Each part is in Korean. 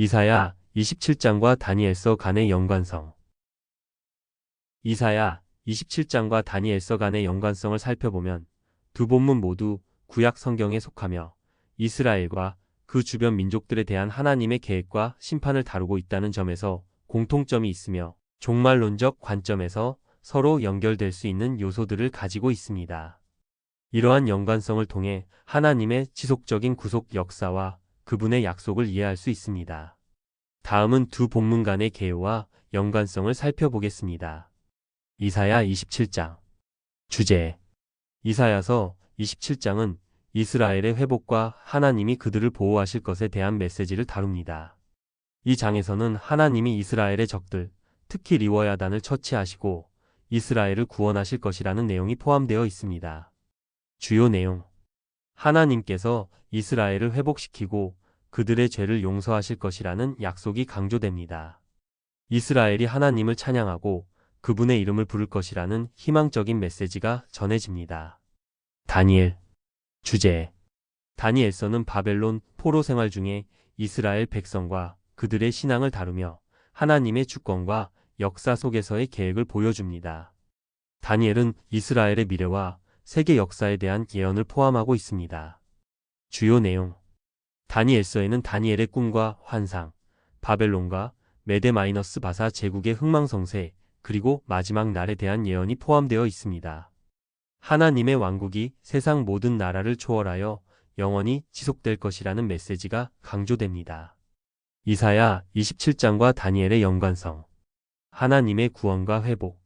이사야 27장과 다니엘서 간의 연관성. 이사야 27장과 다니엘서 간의 연관성을 살펴보면 두 본문 모두 구약 성경에 속하며 이스라엘과 그 주변 민족들에 대한 하나님의 계획과 심판을 다루고 있다는 점에서 공통점이 있으며 종말론적 관점에서 서로 연결될 수 있는 요소들을 가지고 있습니다. 이러한 연관성을 통해 하나님의 지속적인 구속 역사와 그분의 약속을 이해할 수 있습니다. 다음은 두 본문 간의 개요와 연관성을 살펴보겠습니다. 이사야 27장. 주제. 이사야서 27장은 이스라엘의 회복과 하나님이 그들을 보호하실 것에 대한 메시지를 다룹니다. 이 장에서는 하나님이 이스라엘의 적들, 특히 리워야단을 처치하시고 이스라엘을 구원하실 것이라는 내용이 포함되어 있습니다. 주요 내용. 하나님께서 이스라엘을 회복시키고 그들의 죄를 용서하실 것이라는 약속이 강조됩니다. 이스라엘이 하나님을 찬양하고 그분의 이름을 부를 것이라는 희망적인 메시지가 전해집니다. 다니엘. 주제. 다니엘서는 바벨론 포로 생활 중에 이스라엘 백성과 그들의 신앙을 다루며 하나님의 주권과 역사 속에서의 계획을 보여줍니다. 다니엘은 이스라엘의 미래와 세계 역사에 대한 예언을 포함하고 있습니다. 주요 내용. 다니엘서에는 다니엘의 꿈과 환상, 바벨론과 메데-마이너스 바사 제국의 흥망성쇠, 그리고 마지막 날에 대한 예언이 포함되어 있습니다. 하나님의 왕국이 세상 모든 나라를 초월하여 영원히 지속될 것이라는 메시지가 강조됩니다. 이사야 27장과 다니엘의 연관성. 하나님의 구원과 회복.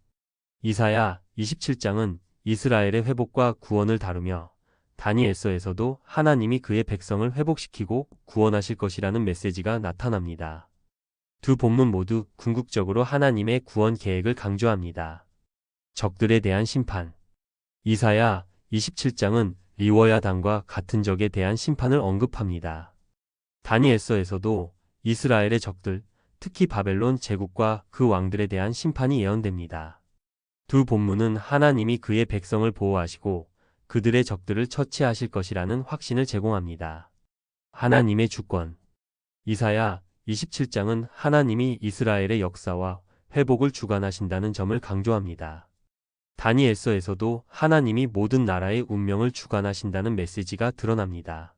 이사야 27장은 이스라엘의 회복과 구원을 다루며 다니엘서에서도 하나님이 그의 백성을 회복시키고 구원하실 것이라는 메시지가 나타납니다. 두 본문 모두 궁극적으로 하나님의 구원 계획을 강조합니다. 적들에 대한 심판. 이사야 27장은 리워야단과 같은 적에 대한 심판을 언급합니다. 다니엘서에서도 이스라엘의 적들, 특히 바벨론 제국과 그 왕들에 대한 심판이 예언됩니다. 두 본문은 하나님이 그의 백성을 보호하시고 그들의 적들을 처치하실 것이라는 확신을 제공합니다. 하나님의 주권. 이사야 27장은 하나님이 이스라엘의 역사와 회복을 주관하신다는 점을 강조합니다. 다니엘서에서도 하나님이 모든 나라의 운명을 주관하신다는 메시지가 드러납니다.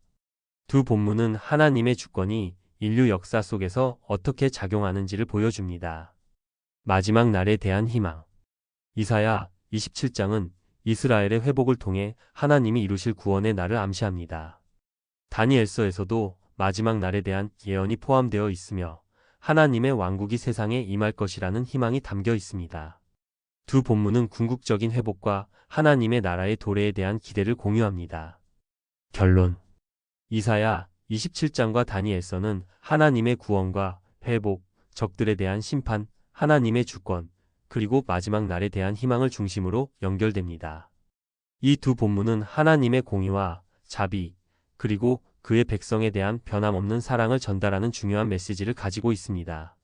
두 본문은 하나님의 주권이 인류 역사 속에서 어떻게 작용하는지를 보여줍니다. 마지막 날에 대한 희망. 이사야 27장은 이스라엘의 회복을 통해 하나님이 이루실 구원의 날을 암시합니다. 다니엘서에서도 마지막 날에 대한 예언이 포함되어 있으며 하나님의 왕국이 세상에 임할 것이라는 희망이 담겨 있습니다. 두 본문은 궁극적인 회복과 하나님의 나라의 도래에 대한 기대를 공유합니다. 결론. 이사야 27장과 다니엘서는 하나님의 구원과 회복, 적들에 대한 심판, 하나님의 주권, 그리고 마지막 날에 대한 희망을 중심으로 연결됩니다. 이 두 본문은 하나님의 공의와 자비, 그리고 그의 백성에 대한 변함없는 사랑을 전달하는 중요한 메시지를 가지고 있습니다.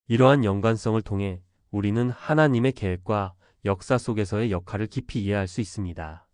이러한 연관성을 통해 우리는 하나님의 계획과 역사 속에서의 역할을 깊이 이해할 수 있습니다.